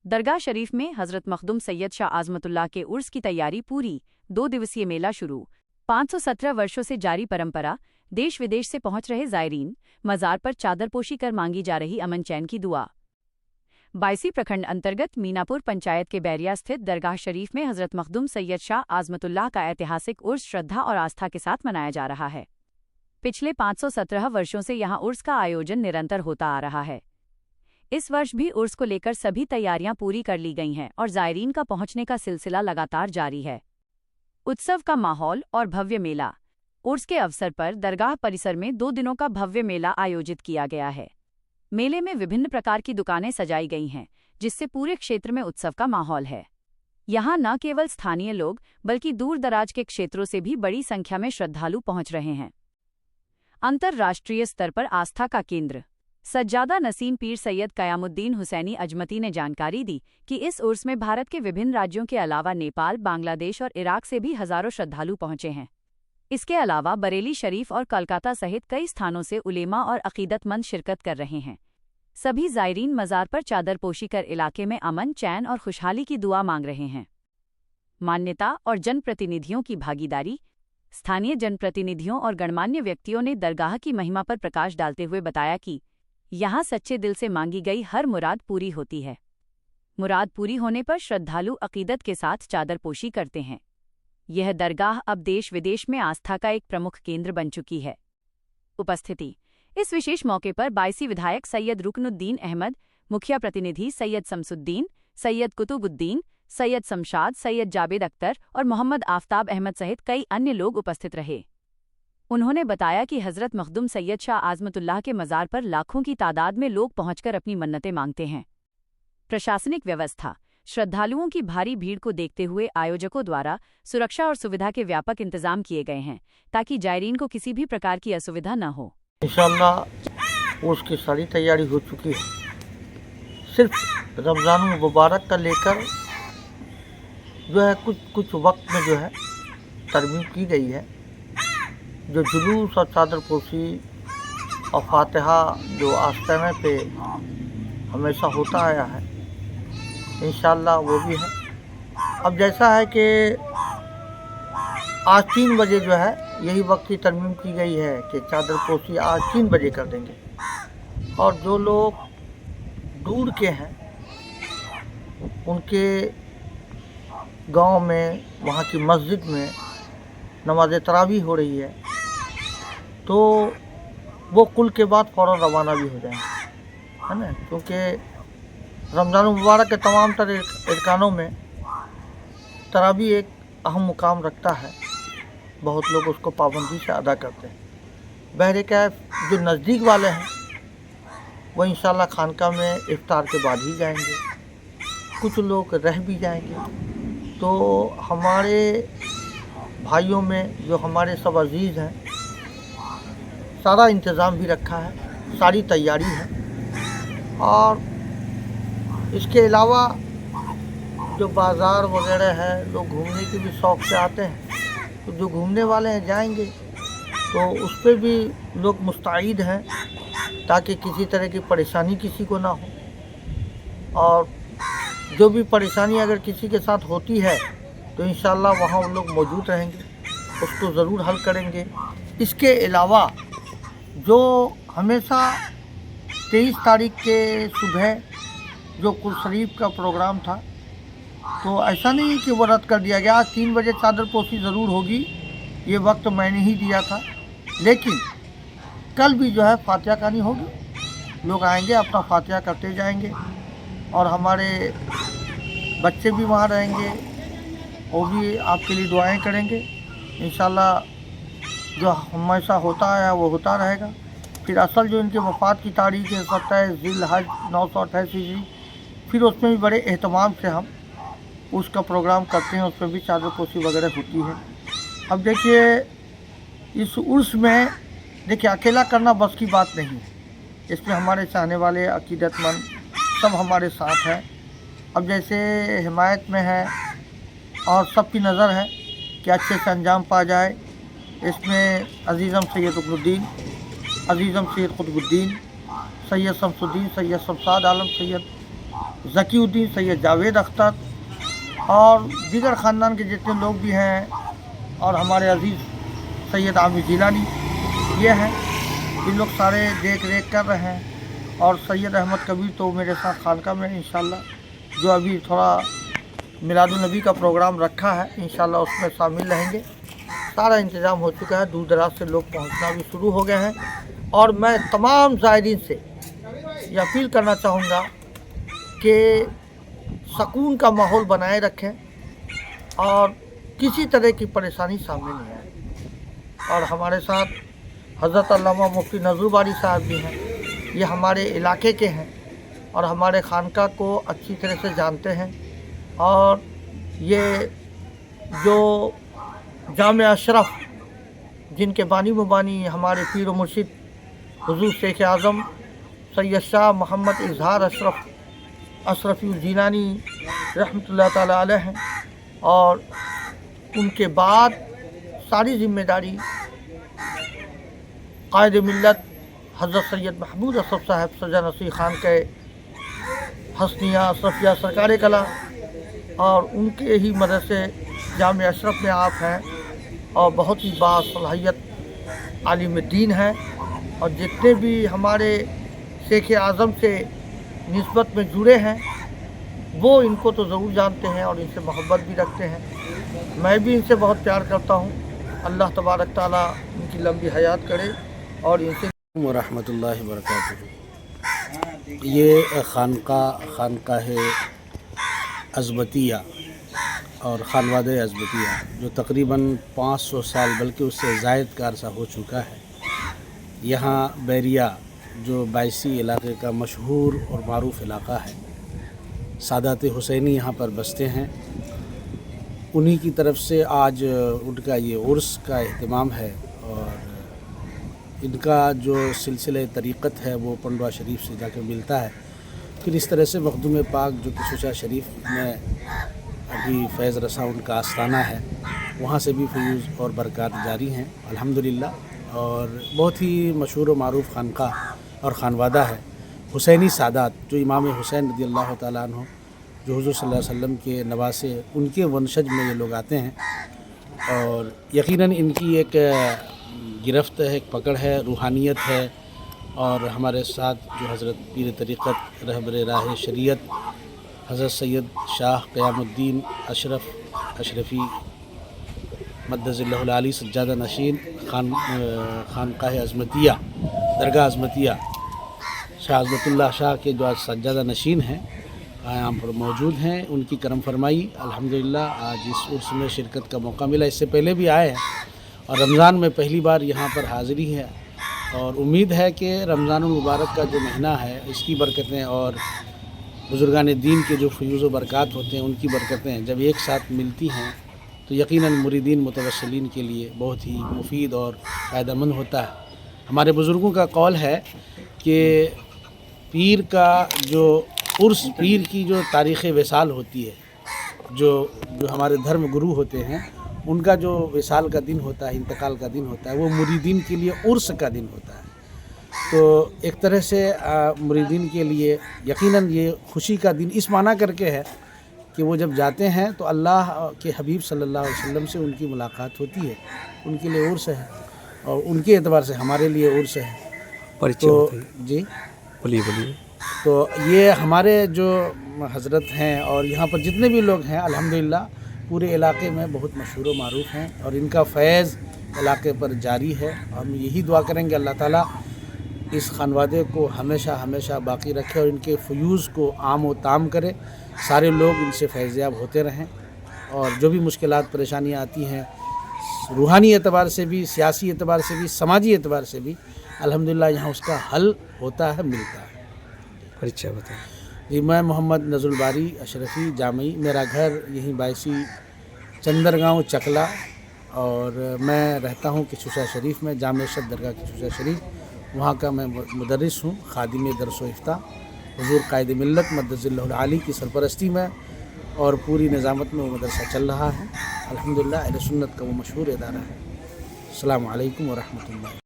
दरगाह शरीफ में हजरत मखदूम सैयद शाह आजमतुल्लाह के उर्स की तैयारी पूरी। 2 दिवसीय मेला शुरू। 517 वर्षों से जारी परंपरा। देश विदेश से पहुंच रहे जायरीन। मजार पर चादरपोशी कर मांगी जा रही अमन चैन की दुआ। बायसी प्रखंड अंतर्गत मीनापुर पंचायत के बैरिया स्थित दरगाह शरीफ में हजरत मखदूम सैयद शाह आजमतुल्लाह का ऐतिहासिक उर्स श्रद्धा और आस्था के साथ मनाया जा रहा है। पिछले 517 वर्षों से यहां उर्स का आयोजन निरंतर होता आ रहा है। इस वर्ष भी उर्स को लेकर सभी तैयारियां पूरी कर ली गई हैं और जायरीन का पहुंचने का सिलसिला लगातार जारी है। उत्सव का माहौल और भव्य मेला। उर्स के अवसर पर दरगाह परिसर में 2 दिनों का भव्य मेला आयोजित किया गया है। मेले में विभिन्न प्रकार की दुकानें सजाई गई हैं, जिससे पूरे क्षेत्र में उत्सव का माहौल है। यहां न केवल स्थानीय लोग बल्कि दूर दराज के क्षेत्रों से भी बड़ी संख्या में श्रद्धालु पहुंच रहे हैं। अंतर्राष्ट्रीय स्तर पर आस्था का केंद्र। सज्जादा नसीम पीर सैयद कयामुद्दीन हुसैनी अजमती ने जानकारी दी कि इस उर्स में भारत के विभिन्न राज्यों के अलावा नेपाल, बांग्लादेश और इराक से भी हजारों श्रद्धालु पहुंचे हैं। इसके अलावा बरेली शरीफ और कोलकाता सहित कई स्थानों से उलेमा और अकीदतमंद शिरकत कर रहे हैं। सभी जायरीन मजार पर चादरपोशी कर इलाके में अमन, चैन और खुशहाली की दुआ मांग रहे हैं। मान्यता और जनप्रतिनिधियों की भागीदारी। स्थानीय जनप्रतिनिधियों और गणमान्य व्यक्तियों ने दरगाह की महिमा पर प्रकाश डालते हुए बताया कि यहाँ सच्चे दिल से मांगी गई हर मुराद पूरी होती है। मुराद पूरी होने पर श्रद्धालु अकीदत के साथ चादरपोशी करते हैं। यह दरगाह अब देश विदेश में आस्था का एक प्रमुख केंद्र बन चुकी है। उपस्थिति। इस विशेष मौके पर बायसी विधायक सैयद रुकनुद्दीन अहमद, मुखिया प्रतिनिधि सैयद शमसुद्दीन, सैयद कुतुबुद्दीन, सैयद शमशाद, सैयद जावेद अख्तर और मोहम्मद आफताब अहमद सहित कई अन्य लोग उपस्थित रहे। उन्होंने बताया कि हजरत मखदूम सैयद शाह आजमतुल्लाह के मजार पर लाखों की तादाद में लोग पहुंचकर अपनी मन्नतें मांगते हैं। प्रशासनिक व्यवस्था। श्रद्धालुओं की भारी भीड़ को देखते हुए आयोजकों द्वारा सुरक्षा और सुविधा के व्यापक इंतजाम किए गए हैं, ताकि जायरीन को किसी भी प्रकार की असुविधा न हो। इंशाअल्लाह उसकी सारी तैयारी हो चुकी है। सिर्फ रमज़ान मुबारक का लेकर जो है कुछ वक्त में जो है तरमीम की गई है। जो जुलूस और चादरपोशी और फातिहा जो आस्ताना पे हमेशा होता आया है, इंशाअल्लाह वो भी है। अब जैसा है कि आज 3 बजे जो है यही वक्त की तरमीम की गई है कि चादरपोशी आज 3 बजे कर देंगे। और जो लोग दूर के हैं उनके गांव में, वहाँ की मस्जिद में नमाज तरावी हो रही है, तो वो कुल के बाद फ़ौरन रवाना भी हो जाएंगे, है ना। क्योंकि रमज़ान मुबारक के तमाम तर इरकानों में तरावी एक अहम मुकाम रखता है। बहुत लोग उसको पाबंदी से अदा करते हैं। बहरकैफ जो नज़दीक वाले हैं वो इंशाअल्लाह खानका में इफ्तार के बाद ही जाएंगे। कुछ लोग रह भी जाएंगे। तो हमारे भाइयों में जो हमारे सब अजीज़ हैं, सारा इंतज़ाम भी रखा है, सारी तैयारी है। और इसके अलावा जो बाज़ार वगैरह है, लोग घूमने के भी शौक़ से आते हैं, तो जो घूमने वाले हैं जाएंगे, तो उस पर भी लोग मुस्तैद हैं ताकि किसी तरह की परेशानी किसी को ना हो। और जो भी परेशानी अगर किसी के साथ होती है तो इंशाअल्लाह वहाँ उन लोग मौजूद रहेंगे, उसको ज़रूर हल करेंगे। इसके अलावा जो हमेशा 23 तारीख के सुबह जो कुल शरीफ का प्रोग्राम था, तो ऐसा नहीं कि वो रद्द कर दिया गया। आज 3 बजे चादरपोशी ज़रूर होगी, ये वक्त मैंने ही दिया था। लेकिन कल भी जो है फातिहा खानी होगी। लोग आएंगे, अपना फातिहा करते जाएंगे और हमारे बच्चे भी वहाँ रहेंगे, वो भी आपके लिए दुआएं करेंगे। इंशाअल्लाह जो हमेशा होता है वो होता रहेगा। फिर असल जो इनके वफ़ात की तारीख़ है 27 ज़िलहज 928 हिजरी, फिर उसमें भी बड़े एहतमाम से हम उसका प्रोग्राम करते हैं। उसमें भी चादरपोशी वगैरह होती है। अब देखिए, इस उर्स में देखिए अकेला करना बस की बात नहीं है। इसमें हमारे चाहने वाले अकीदतमंद सब हमारे साथ हैं। अब जैसे हिमायत में है और सबकी नज़र है कि अच्छे से अंजाम पा जाए। इसमें अजीज़म सैयद रुकनुद्दीन, अजीज़म सैयद कुतुबुद्दीन, सैयद शमसुद्दीन, सैयद शमशाद आलम, सैयद ज़कीउद्दीन, सैयद जावेद अख्तर और दीगर ख़ानदान के जितने लोग भी हैं, और हमारे अजीज़ सैयद आमिर जिलानी, ये हैं, इन लोग सारे देख रेख कर रहे हैं। और सैयद अहमद कबीर तो मेरे साथ खानका में इंशाल्लाह, जो अभी थोड़ा मिलादुन नबी का प्रोग्राम रखा है, इंशाल्लाह उसमें शामिल रहेंगे। सारा इंतज़ाम हो चुका है, दूर दराज से लोग पहुंचना भी शुरू हो गए हैं। और मैं तमाम ज़ायरीन से ये अपील करना चाहूँगा कि सुकून का माहौल बनाए रखें और किसी तरह की परेशानी सामने नहीं आए। और हमारे साथ हज़रत अल्लामा मुफ्ती नज़रुल बारी साहब भी हैं, ये हमारे इलाके के हैं और हमारे खानका को अच्छी तरह से जानते हैं। और ये जो जामिया अशरफ, जिनके बानी मुबानी हमारे पीर व मुर्शिद हुज़ूर शेख आज़म सैयद शाह मोहम्मद इजहार अशरफी जीलानी रहमतुल्लाह ताला अलैह हैं, और उनके बाद सारी ज़िम्मेदारी कायद मिल्लत हज़रत सैयद महमूद अशरफ साहब सजा नसीर खान के हसनिया अशरफिया सरकार कला और उनके ही मदद से जामिया अशरफ में आप हैं और बहुत ही बासलाहियत आलिम दीन हैं। और जितने भी हमारे शेख आज़म से निस्बत में जुड़े हैं वो इनको तो ज़रूर जानते हैं और इनसे मोहब्बत भी रखते हैं। मैं भी इनसे बहुत प्यार करता हूँ। अल्लाह तबारक ताला इनकी लंबी हयात करे और इनसे वरहमतुल्लाहि वबरकातुहू। ये खानका है अज़मतिया और खानवाद अज़मतिया, जो तकरीबन 500 साल बल्कि उससे ज़ायद का अरसा हो चुका है। यहाँ बैरिया जो बायसी इलाके का मशहूर और मारूफ़ इलाका है, सादात हुसैनी यहाँ पर बसते हैं। उन्हीं की तरफ से आज उनका ये उर्स का एहतमाम है और इनका जो सिलसिला तरीक़त है वो पंडवा शरीफ से जाकर मिलता है। फिर इस तरह से मखदूम पाक जो किशुशा शरीफ में अभी फैज़ रसा उनका आस्थाना है, वहाँ से भी फ़यूज़ और बरक़ात जारी हैं अल्हम्दुलिल्लाह। और बहुत ही मशहूर व मारूफ़ खानका और खानवादा है हुसैनी सादात, जो इमाम हुसैन रज़ियल्लाहु ताला अन्हु जो हुज़ूर सल्लल्लाहु अलैहि वसल्लम के नवासे, उनके वंशज में ये लोग आते हैं। और यकीनन इनकी एक गिरफ्त है, एक पकड़ है, रूहानियत है। और हमारे साथ जो हज़रत पीर तरीक़त रहबर राह शरीयत हज़रत सैयद शाह क़यामुद्दीन अशरफ़ी मद्दज़िल्लहुल आली सज्जादा नशीन खानकाह अज़मतिया, दरगाह अज़मतिया शाह अज़मतुल्लाह शाह के जो आज सज्जादा नशीन हैं यहाँ पर मौजूद हैं। उनकी करम फरमाई अल्हम्दुलिल्लाह आज इस उर्स में शिरकत का मौका मिला। इससे पहले भी आए हैं और रमज़ान में पहली बार यहाँ पर हाज़िरी है। और उम्मीद है कि रमज़ानुल मुबारक का जो महीना है इसकी बरकतें और बुज़ुर्गान दीन के जो फ़यूज़ व बरक़ात होते हैं उनकी बरकतें जब एक साथ मिलती हैं तो यकीनन मुरीदीन मुतवस्सिलीन के लिए बहुत ही मुफीद और फ़ायदेमंद होता है। हमारे बुज़ुर्गों का कौल है कि पीर का जो उर्स, पीर की जो तारीख़ विसाल होती है, जो हमारे धर्म गुरु होते हैं उनका जो विसाल का दिन होता है, इंतकाल का दिन होता है, वो मुरीदीन के लिए उर्स का दिन होता है। तो एक तरह से मुरीदीन के लिए यकीनन ये खुशी का दिन इस माना करके है कि वो जब जाते हैं तो अल्लाह के हबीब सल्लल्लाहु अलैहि वसल्लम से उनकी मुलाकात होती है, उनके लिए उर्स है और उनके एतबार से हमारे लिए उर्स है। तो जी बोलिए। तो ये हमारे जो हज़रत हैं और यहाँ पर जितने भी लोग हैं अल्हम्दुलिल्लाह पूरे इलाके में बहुत मशहूर व मारूफ़ हैं और इनका फैज़ इलाके पर जारी है। हम यही दुआ करेंगे अल्लाह ताला इस खानवादे को हमेशा हमेशा बाकी रखे और इनके फ़यूज़ को आम व ताम करे, सारे लोग इनसे फैज़याब होते रहें। और जो भी मुश्किलात परेशानियाँ आती हैं रूहानी एतबार से भी, सियासी एतबार से भी, समाजी एतबार से भी अल्हम्दुलिल्लाह यहाँ उसका हल होता है, मिलता है। परिचय बताएं। जी, मैं मोहम्मद नज़रुल बारी अशरफ़ी जामई, मेरा घर यहीं बायसी चंदरगांव चकला और मैं रहता हूँ किशुशा शरीफ में, जामे शद दरगाह किशुशा शरीफ, वहाँ का मैं मुदर्रिस हूँ, खादिम दरस व इफ्ता हुज़ूर कायद मिल्लत मद्दज़िल्लहुल आली की सरपरस्ती में और पूरी निज़ामत में वो मदरसा चल रहा है। अल्हम्दुलिल्लाह अहले सुन्नत का वो मशहूर इदारा है। अस्सलामु अलैकुम व रहमतुल्लाह।